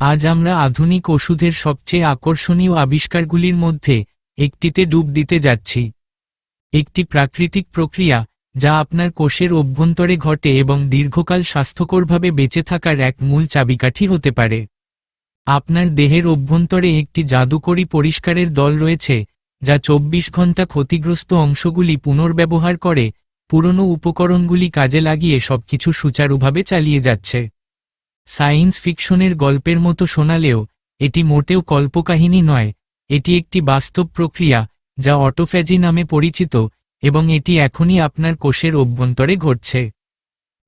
আজ আমরা আধুনিক ওষুধের সবচেয়ে আকর্ষণীয় আবিষ্কারগুলির মধ্যে একটিতে ডুব দিতে যাচ্ছি। একটি প্রাকৃতিক প্রক্রিয়া যা আপনার কোষের অভ্যন্তরে ঘটে এবং দীর্ঘকাল স্বাস্থ্যকরভাবে বেঁচে থাকার এক মূল চাবিকাঠি হতে পারে। আপনার দেহের অভ্যন্তরে একটি জাদুকরী পরিষ্কারের দল রয়েছে যা 24 ঘন্টা ক্ষতিগ্রস্ত অংশগুলি পুনর্ব্যবহার করে পুরনো উপকরণগুলি কাজে লাগিয়ে সবকিছু সুচারুভাবে চালিয়ে যাচ্ছে। সায়েন্স ফিকশনের গল্পের মতো শোনালেও এটি মোটেও কল্পকাহিনী নয়, এটি একটি বাস্তব প্রক্রিয়া যা অটোফ্যাজি নামে পরিচিত এবং এটি এখনই আপনার কোষের অভ্যন্তরে ঘটছে।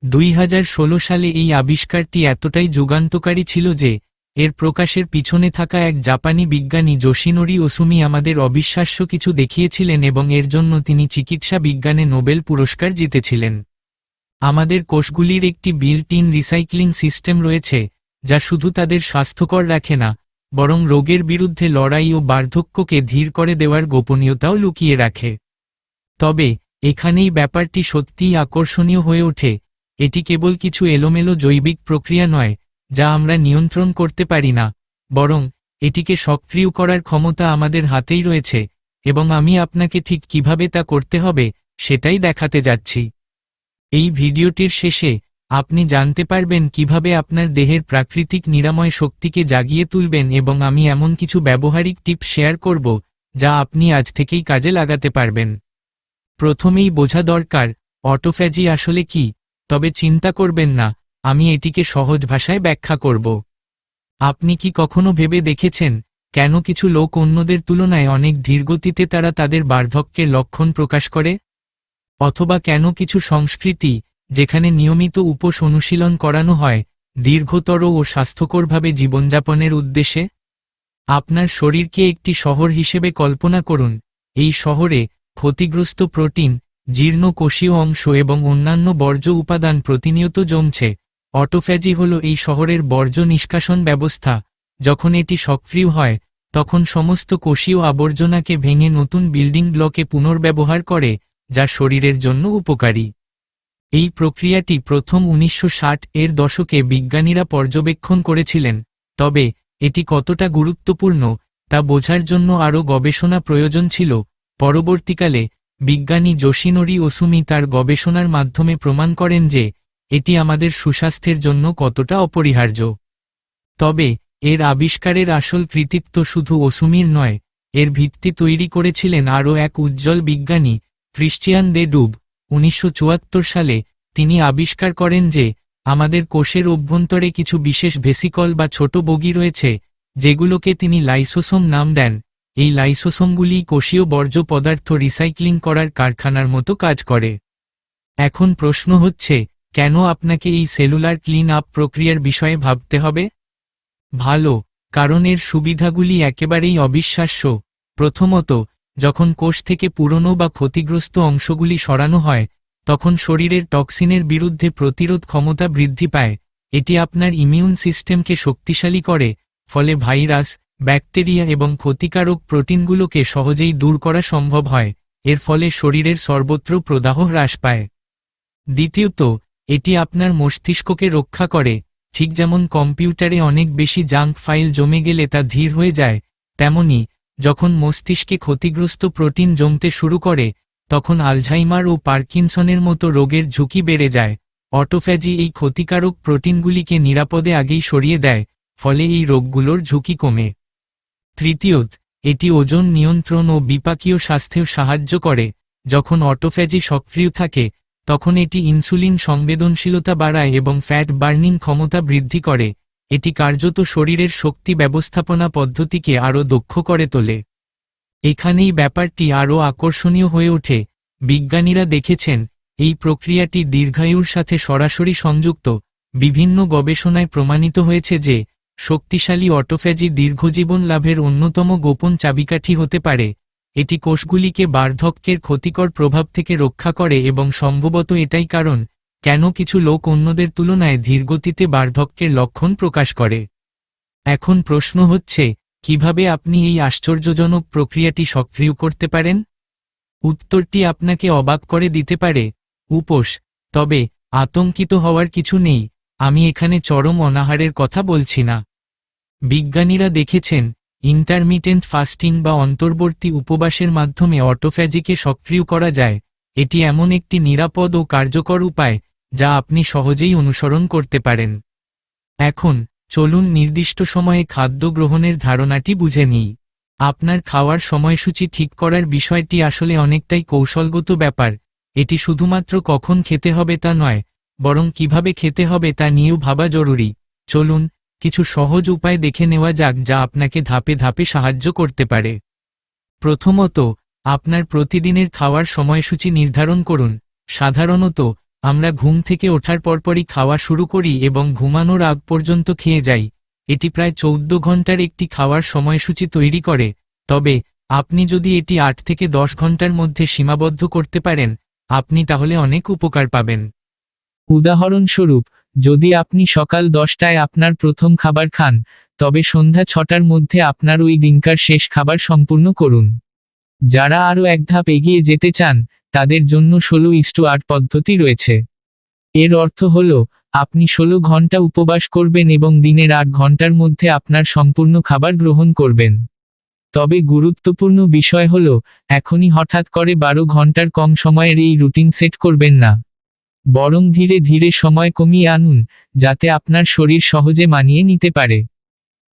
2016 সালে এই আবিষ্কারটি এতটাই যুগান্তকারী ছিল যে এর প্রকাশের পিছনে থাকা এক জাপানি বিজ্ঞানী যোশিনোরি ওসুমি আমাদের অবিশ্বাস্য কিছু দেখিয়েছিলেন এবং এর জন্য তিনি চিকিৎসা বিজ্ঞানে নোবেল পুরস্কার জিতেছিলেন। আমাদের কোষগুলির একটি বিল্ট ইন রিসাইক্লিং সিস্টেম রয়েছে যা শুধু তাদের স্বাস্থ্যকর রাখে না, বরং রোগের বিরুদ্ধে লড়াই ও বার্ধক্যকে ধীর করে দেওয়ার গোপনীয়তাও লুকিয়ে রাখে। তবে এখানেই ব্যাপারটি সত্যিই আকর্ষণীয় হয়ে ওঠে। এটি কেবল কিছু এলোমেলো জৈবিক প্রক্রিয়া নয় যা আমরা নিয়ন্ত্রণ করতে পারি না, বরং এটিকে সক্রিয় করার ক্ষমতা আমাদের হাতেই রয়েছে এবং আমি আপনাকে ঠিক কিভাবে তা করতে হবে সেটাই দেখাতে যাচ্ছি। এই ভিডিওটির শেষে আপনি জানতে পারবেন কিভাবে আপনার দেহের প্রাকৃতিক নিরাময় শক্তিকে জাগিয়ে তুলবেন এবং আমি এমন কিছু ব্যবহারিক টিপস শেয়ার করব যা আপনি আজ থেকেই কাজে লাগাতে পারবেন। প্রথমেই বোঝা দরকার অটোফ্যাজি আসলে কি, তবে চিন্তা করবেন না, আমি এটিকে সহজ ভাষায় ব্যাখ্যা করব। আপনি কি কখনো ভেবে দেখেছেন কেন কিছু লোক অন্যদের তুলনায় অনেক ধীরগতিতে তারা তাদের বার্ধক্যের লক্ষণ প্রকাশ করে? অথবা কেন কিছু সংস্কৃতি যেখানে নিয়মিত উপোস অনুশীলন করানো হয় দীর্ঘতর ও স্বাস্থ্যকরভাবে জীবনযাপনের উদ্দেশ্যে? আপনার শরীরকে একটি শহর হিসেবে কল্পনা করুন। এই শহরে ক্ষতিগ্রস্ত প্রোটিন, জীর্ণ কোষীয় অংশ এবং অন্যান্য বর্জ্য উপাদান প্রতিনিয়ত জমছে। অটোফ্যাজি হল এই শহরের বর্জ্য নিষ্কাশন ব্যবস্থা। যখন এটি সক্রিয় হয় তখন সমস্ত কোষীয় আবর্জনাকে ভেঙে নতুন বিল্ডিং ব্লকে পুনর্ব্যবহার করে, যা শরীরের জন্য উপকারী। এই প্রক্রিয়াটি প্রথম 1960-এর দশকে বিজ্ঞানীরা পর্যবেক্ষণ করেছিলেন, তবে এটি কতটা গুরুত্বপূর্ণ তা বোঝার জন্য আরও গবেষণা প্রয়োজন ছিল। পরবর্তীকালে বিজ্ঞানী যোশিনোরি ওসুমি তার গবেষণার মাধ্যমে প্রমাণ করেন যে এটি আমাদের সুস্বাস্থ্যের জন্য কতটা অপরিহার্য। তবে এর আবিষ্কারের আসল কৃতিত্ব শুধু ওসুমির নয়, এর ভিত্তি তৈরি করেছিলেন আরও এক উজ্জ্বল বিজ্ঞানী, ক্রিশ্চিয়ান দে ডুব। 1974 সালে তিনি আবিষ্কার করেন যে আমাদের কোষের অভ্যন্তরে কিছু বিশেষ ভেসিকল বা ছোট বগি রয়েছে যেগুলোকে তিনি লাইসোসোম নাম দেন। এই লাইসোসোমগুলি কোষীয় বর্জ্য পদার্থ রিসাইক্লিং করার কারখানার মতো কাজ করে। এখন প্রশ্ন হচ্ছে, কেন আপনাকে এই সেলুলার ক্লিন আপ প্রক্রিয়ার বিষয়ে ভাবতে হবে? ভালো, কারণ এর সুবিধাগুলি একেবারেই অবিশ্বাস্য। প্রথমত, যখন কোষ থেকে পুরনো বা ক্ষতিগ্রস্ত অংশগুলি সরানো হয় তখন শরীরের টক্সিনের বিরুদ্ধে প্রতিরোধ ক্ষমতা বৃদ্ধি পায়। এটি আপনার ইমিউন সিস্টেমকে শক্তিশালী করে, ফলে ভাইরাস, ব্যাকটেরিয়া এবং ক্ষতিকারক প্রোটিনগুলোকে সহজেই দূর করা সম্ভব হয়। এর ফলে শরীরের সর্বত্র প্রদাহ হ্রাস পায়। দ্বিতীয়ত, এটি আপনার মস্তিষ্ককে রক্ষা করে। ঠিক যেমন কম্পিউটারে অনেক বেশি জাঙ্ক ফাইল জমে গেলে তা ধীর হয়ে যায়, তেমনি যখন মস্তিষ্কে ক্ষতিগ্রস্ত প্রোটিন জমতে শুরু করে তখন আলঝাইমার ও পার্কিনসনের মতো রোগের ঝুঁকি বেড়ে যায়। অটোফ্যাজি এই ক্ষতিকারক প্রোটিনগুলিকে নিরাপদে আগেই সরিয়ে দেয়, ফলে এই রোগগুলোর ঝুঁকি কমে। তৃতীয়ত, এটি ওজন নিয়ন্ত্রণ ও বিপাকীয় স্বাস্থ্যেও সাহায্য করে। যখন অটোফ্যাজি সক্রিয় থাকে তখন এটি ইনসুলিন সংবেদনশীলতা বাড়ায় এবং ফ্যাট বার্নিং ক্ষমতা বৃদ্ধি করে। এটি কার্যত শরীরের শক্তি ব্যবস্থাপনা পদ্ধতিকে আরও দক্ষ করে তোলে। এখানেই ব্যাপারটি আরও আকর্ষণীয় হয়ে ওঠে। বিজ্ঞানীরা দেখেছেন এই প্রক্রিয়াটি দীর্ঘায়ুর সাথে সরাসরি সংযুক্ত। বিভিন্ন গবেষণায় প্রমাণিত হয়েছে যে শক্তিশালী অটোফ্যাজি দীর্ঘজীবন লাভের অন্যতম গোপন চাবিকাঠি হতে পারে। এটি কোষগুলিকে বার্ধক্যের ক্ষতিকর প্রভাব থেকে রক্ষা করে এবং সম্ভবত এটাই কারণ কেন কিছু লোক অন্যদের তুলনায় ধীরগতিতে বার্ধক্যের লক্ষণ প্রকাশ করে। এখন প্রশ্ন হচ্ছে, কিভাবে আপনি এই আশ্চর্যজনক প্রক্রিয়াটি সক্রিয় করতে পারেন? উত্তরটি আপনাকে অবাক করে দিতে পারে, উপোস। তবে আতঙ্কিত হওয়ার কিছু নেই, আমি এখানে চরম অনাহারের কথা বলছি না। বিজ্ঞানীরা দেখেছেন ইন্টারমিটেন্ট ফাস্টিং বা অন্তর্বর্তী উপবাসের মাধ্যমে অটোফ্যাজিকে সক্রিয় করা যায়। এটি এমন একটি নিরাপদ ও কার্যকর উপায় যা আপনি সহজেই অনুসরণ করতে পারেন। এখন চলুন নির্দিষ্ট সময়ে খাদ্য গ্রহণের ধারণাটি বুঝে নিই। আপনার খাওয়ার সময়সূচি ঠিক করার বিষয়টি আসলে অনেকটাই কৌশলগত ব্যাপার। এটি শুধুমাত্র কখন খেতে হবে তা নয়, বরং কিভাবে খেতে হবে তা নিয়েও ভাবা জরুরি। চলুন কিছু সহজ উপায় দেখে নেওয়া যাক যা আপনাকে ধাপে ধাপে সাহায্য করতে পারে। প্রথমত, আপনার প্রতিদিনের খাওয়ার সময়সূচি নির্ধারণ করুন। সাধারণত আমরা ঘুম থেকে ওঠার পরপরই খাওয়া শুরু করি এবং ঘুমানোর আগ পর্যন্ত খেয়ে যাই। এটি প্রায় 14 ঘন্টার একটি খাওয়ার সময়সূচি তৈরি করে। তবে আপনি যদি এটি 8 থেকে 10 ঘন্টার মধ্যে সীমাবদ্ধ করতে পারেন, আপনি তাহলে অনেক উপকার পাবেন। উদাহরণস্বরূপ, যদি আপনি সকাল 10টায় আপনার প্রথম খাবার খান, তবে সন্ধ্যা 6টার মধ্যে আপনার ওই দিনকার শেষ খাবার সম্পূর্ণ করুন। যারা আরও এক ধাপ এগিয়ে যেতে চান, তাদের জন্য 16:8 পদ্ধতি রয়েছে। এর অর্থ হল, আপনি 16 ঘন্টা উপবাস করবেন এবং দিনের 8 ঘন্টার মধ্যে আপনার সম্পূর্ণ খাবার গ্রহণ করবেন। তবে গুরুত্বপূর্ণ বিষয় হল, এখনই হঠাৎ করে 12 ঘন্টার কম সময়ের এই রুটিন সেট করবেন না। বরং ধীরে ধীরে সময় কমিয়ে আনুন, যাতে আপনার শরীর সহজে মানিয়ে নিতে পারে।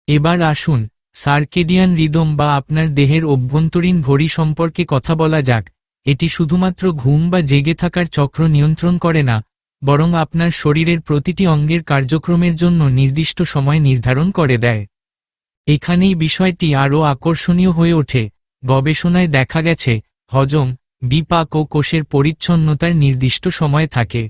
এবার আসুন সার্কেডিয়ান রিদম বা আপনার দেহের অভ্যন্তরীণ ঘড়ি সম্পর্কে কথা বলা যাক। এটি শুধুমাত্র ঘুম বা জেগে থাকার চক্র নিয়ন্ত্রণ করে না, বরং আপনার শরীরের প্রতিটি অঙ্গের কার্যক্রমের জন্য নির্দিষ্ট সময় নির্ধারণ করে দেয়। এখানেই বিষয়টি আরও আকর্ষণীয় হয়ে ওঠে। গবেষণায় দেখা গেছে, হজম, বিপাক ও কোষের পরিচ্ছন্নতার নির্দিষ্ট সময় থাকে।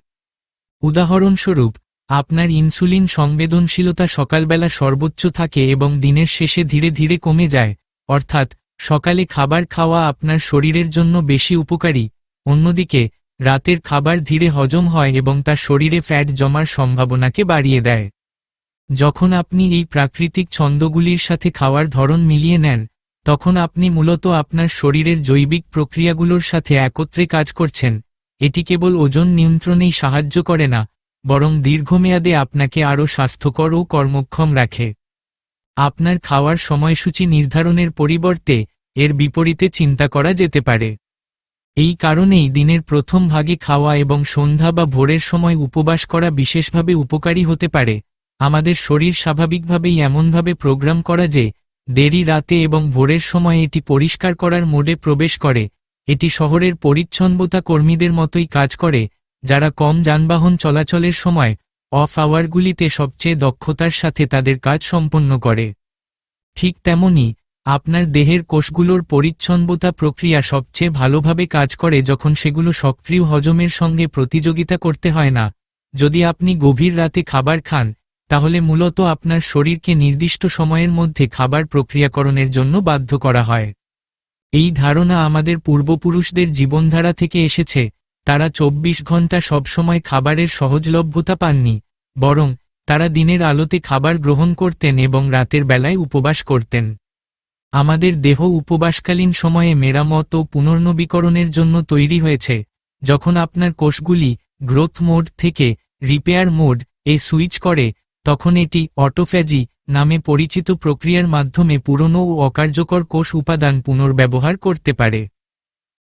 উদাহরণস্বরূপ, আপনার ইনসুলিন সংবেদনশীলতা সকালবেলা সর্বোচ্চ থাকে এবং দিনের শেষে ধীরে ধীরে কমে যায়। অর্থাৎ সকালে খাবার খাওয়া আপনার শরীরের জন্য বেশি উপকারী। অন্যদিকে রাতের খাবার ধীরে হজম হয় এবং তা শরীরে ফ্যাট জমার সম্ভাবনাকে বাড়িয়ে দেয়। যখন আপনি এই প্রাকৃতিক ছন্দগুলির সাথে খাওয়ার ধরন মিলিয়ে নেন, তখন আপনি মূলত আপনার শরীরের জৈবিক প্রক্রিয়াগুলোর সাথে একত্রে কাজ করছেন। এটি কেবল ওজন নিয়ন্ত্রণেই সাহায্য করে না, বরং দীর্ঘমেয়াদে আপনাকে আরও স্বাস্থ্যকর ও কর্মক্ষম রাখে। আপনার খাওয়ার সময়সূচি নির্ধারণের পরিবর্তে এর বিপরীতে চিন্তা করা যেতে পারে। এই কারণেই দিনের প্রথম ভাগে খাওয়া এবং সন্ধ্যা বা ভোরের সময় উপবাস করা বিশেষভাবে উপকারী হতে পারে। আমাদের শরীর স্বাভাবিকভাবেই এমনভাবে প্রোগ্রাম করা যে দেরি রাতে এবং ভোরের সময় এটি পরিষ্কার করার মোডে প্রবেশ করে। এটি শহরের পরিচ্ছন্নতা কর্মীদের মতোই কাজ করে, যারা কম যানবাহন চলাচলের সময় অফ আওয়ারগুলিতে সবচেয়ে দক্ষতার সাথে তাদের কাজ সম্পন্ন করে। ঠিক তেমনি আপনার দেহের কোষগুলোর পরিচ্ছন্নতা প্রক্রিয়া সবচেয়ে ভালোভাবে কাজ করে যখন সেগুলো সক্রিয় হজমের সঙ্গে প্রতিযোগিতা করতে হয় না। যদি আপনি গভীর রাতে খাবার খান, তাহলে মূলত আপনার শরীরকে নির্দিষ্ট সময়ের মধ্যে খাবার প্রক্রিয়াকরণের জন্য বাধ্য করা হয়। এই ধারণা আমাদের পূর্বপুরুষদের জীবনধারা থেকে এসেছে। তারা 24 ঘন্টা সবসময় খাবারের সহজলভ্যতা পাননি, বরং তারা দিনের আলোতে খাবার গ্রহণ করতেন এবং রাতের বেলায় উপবাস করতেন। আমাদের দেহ উপবাসকালীন সময়ে মেরামত ও পুনর্নবীকরণের জন্য তৈরি হয়েছে। যখন আপনার কোষগুলি গ্রোথ মোড থেকে রিপেয়ার মোড এ সুইচ করে, তখন এটি অটোফ্যাজি নামে পরিচিত প্রক্রিয়ার মাধ্যমে পুরনো ও অকার্যকর কোষ উপাদান পুনর্ব্যবহার করতে পারে।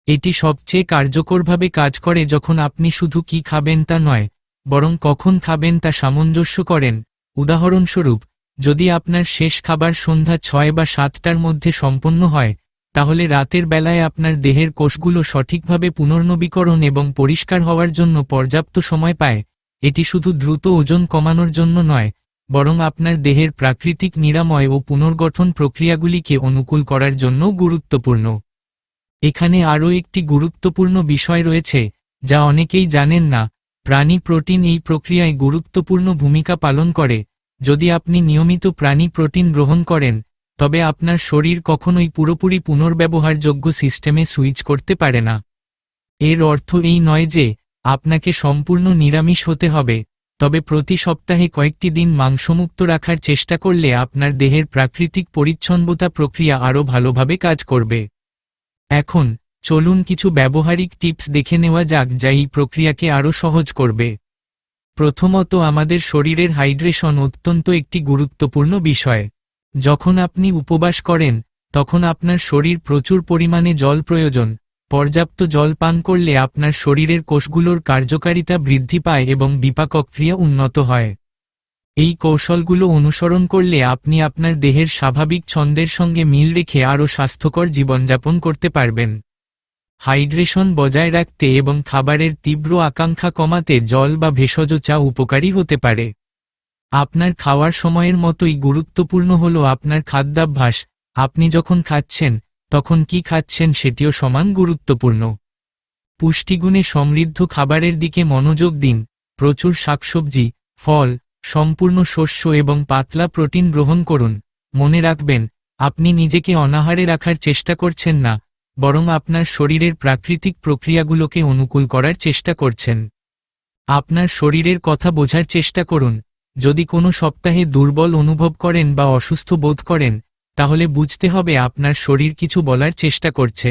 এটি সবচেয়ে কার্যকরভাবে কাজ করে যখন আপনি শুধু কি খাবেন তা নয়, বরং কখন খাবেন তা সামঞ্জস্য করেন। উদাহরণস্বরূপ, যদি আপনার শেষ খাবার সন্ধ্যা 6 বা 7টার মধ্যে সম্পন্ন হয়, তাহলে রাতের বেলায় আপনার দেহের কোষগুলো সঠিকভাবে পুনর্নবীকরণ এবং পরিষ্কার হওয়ার জন্য পর্যাপ্ত সময় পায়। এটি শুধু দ্রুত ওজন কমানোর জন্য নয়, বরং আপনার দেহের প্রাকৃতিক নিরাময় ও পুনর্গঠন প্রক্রিয়াগুলিকে অনুকূল করার জন্য গুরুত্বপূর্ণ। এখানে আরও একটি গুরুত্বপূর্ণ বিষয় রয়েছে, যা অনেকেই জানেন না। প্রাণী প্রোটিন এই প্রক্রিয়ায় গুরুত্বপূর্ণ ভূমিকা পালন করে। যদি আপনি নিয়মিত প্রাণী প্রোটিন গ্রহণ করেন, তবে আপনার শরীর কখনোই পুরোপুরি পুনর্ব্যবহারযোগ্য সিস্টেমে সুইচ করতে পারে না। এর অর্থ এই নয় যে আপনাকে সম্পূর্ণ নিরামিষ হতে হবে, তবে প্রতি সপ্তাহে কয়েকটি দিন মাংসমুক্ত রাখার চেষ্টা করলে আপনার দেহের প্রাকৃতিক পরিচ্ছন্নতা প্রক্রিয়া আরও ভালোভাবে কাজ করবে। এখন চলুন কিছু ব্যবহারিক টিপস দেখে নেওয়া যাক যা এই প্রক্রিয়াকে আরও সহজ করবে। প্রথমত, আমাদের শরীরের হাইড্রেশন অত্যন্ত একটি গুরুত্বপূর্ণ বিষয়। যখন আপনি উপবাস করেন তখন আপনার শরীর প্রচুর পরিমাণে জল প্রয়োজন। পর্যাপ্ত জল পান করলে আপনার শরীরের কোষগুলোর কার্যকারিতা বৃদ্ধি পায় এবং বিপাকক ক্রিয়া উন্নত হয়। এই কৌশলগুলো অনুসরণ করলে আপনি আপনার দেহের স্বাভাবিক ছন্দের সঙ্গে মিল রেখে আরও স্বাস্থ্যকর জীবনযাপন করতে পারবেন। হাইড্রেশন বজায় রাখতে এবং খাবারের তীব্র আকাঙ্ক্ষা কমাতে জল বা ভেষজ চা উপকারী হতে পারে। আপনার খাওয়ার সময়ের মতোই গুরুত্বপূর্ণ হলো আপনার খাদ্যাভ্যাস। আপনি যখন খাচ্ছেন তখন কি খাচ্ছেন সেটিও সমান গুরুত্বপূর্ণ। পুষ্টিগুণে সমৃদ্ধ খাবারের দিকে মনোযোগ দিন। প্রচুর শাকসবজি, ফল, সম্পূর্ণ শস্য এবং পাতলা প্রোটিন গ্রহণ করুন। মনে রাখবেন, আপনি নিজেকে অনাহারে রাখার চেষ্টা করছেন না, বরং আপনার শরীরের প্রাকৃতিক প্রক্রিয়াগুলোকে অনুকূল করার চেষ্টা করছেন। আপনার শরীরের কথা বোঝার চেষ্টা করুন। যদি কোনো সপ্তাহে দুর্বল অনুভব করেন বা অসুস্থ বোধ করেন, তাহলে বুঝতে হবে আপনার শরীর কিছু বলার চেষ্টা করছে।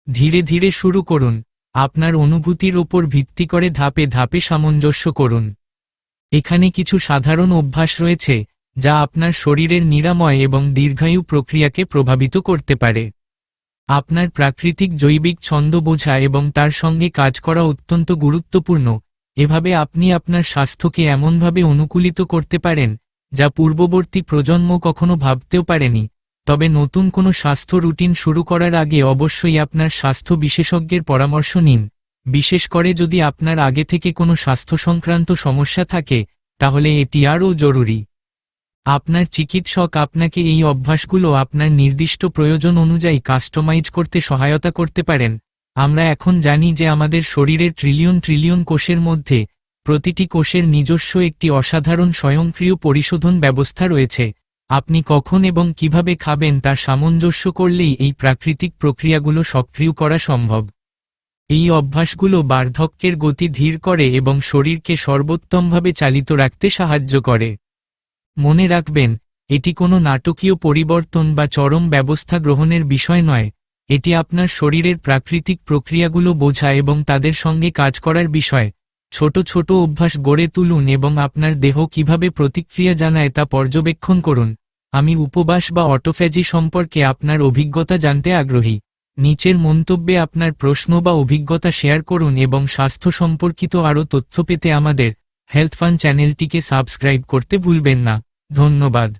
ধীরে ধীরে শুরু করুন। আপনার অনুভূতির ওপর ভিত্তি করে ধাপে ধাপে সামঞ্জস্য করুন। এখানে কিছু সাধারণ অভ্যাস রয়েছে যা আপনার শরীরের নিরাময় এবং দীর্ঘায়ু প্রক্রিয়াকে প্রভাবিত করতে পারে। আপনার প্রাকৃতিক জৈবিক ছন্দ বোঝা এবং তার সঙ্গে কাজ করা অত্যন্ত গুরুত্বপূর্ণ। এভাবে আপনি আপনার স্বাস্থ্যকে এমনভাবে অনুকূলিত করতে পারেন যা পূর্ববর্তী প্রজন্ম কখনো ভাবতেও পারেনি। তবে নতুন কোনো স্বাস্থ্য রুটিন শুরু করার আগে অবশ্যই আপনার স্বাস্থ্য বিশেষজ্ঞের পরামর্শ নিন। বিশেষ করে যদি আপনার আগে থেকে কোনো স্বাস্থ্য সংক্রান্ত সমস্যা থাকে, তাহলে এটি আরও জরুরি। আপনার চিকিৎসক আপনাকে এই অভ্যাসগুলো আপনার নির্দিষ্ট প্রয়োজন অনুযায়ী কাস্টমাইজ করতে সহায়তা করতে পারেন। আমরা এখন জানি যে আমাদের শরীরের ট্রিলিয়ন ট্রিলিয়ন কোষের মধ্যে প্রতিটি কোষের নিজস্ব একটি অসাধারণ স্বয়ংক্রিয় পরিশোধন ব্যবস্থা রয়েছে। আপনি কখন এবং কিভাবে খাবেন তা সামঞ্জস্য করলেই এই প্রাকৃতিক প্রক্রিয়াগুলো সক্রিয় করা সম্ভব। এই অভ্যাসগুলো বার্ধক্যের গতি ধীর করে এবং শরীরকে সর্বোত্তমভাবে চালিত রাখতে সাহায্য করে। মনে রাখবেন, এটি কোনো নাটকীয় পরিবর্তন বা চরম ব্যবস্থা গ্রহণের বিষয় নয়। এটি আপনার শরীরের প্রাকৃতিক প্রক্রিয়াগুলো বোঝা এবং তাদের সঙ্গে কাজ করার বিষয়। ছোট ছোট অভ্যাস গড়ে তুলুন এবং আপনার দেহ কিভাবে প্রতিক্রিয়া জানায় তা পর্যবেক্ষণ করুন। আমি উপবাস বা অটোফ্যাজি সম্পর্কে আপনার অভিজ্ঞতা জানতে আগ্রহী। নিচের মন্তব্যে আপনার প্রশ্ন বা অভিজ্ঞতা শেয়ার করুন এবং স্বাস্থ্য সম্পর্কিত আরও তথ্য পেতে আমাদের হেলথ ফান চ্যানেলটিকে সাবস্ক্রাইব করতে ভুলবেন না। ধন্যবাদ।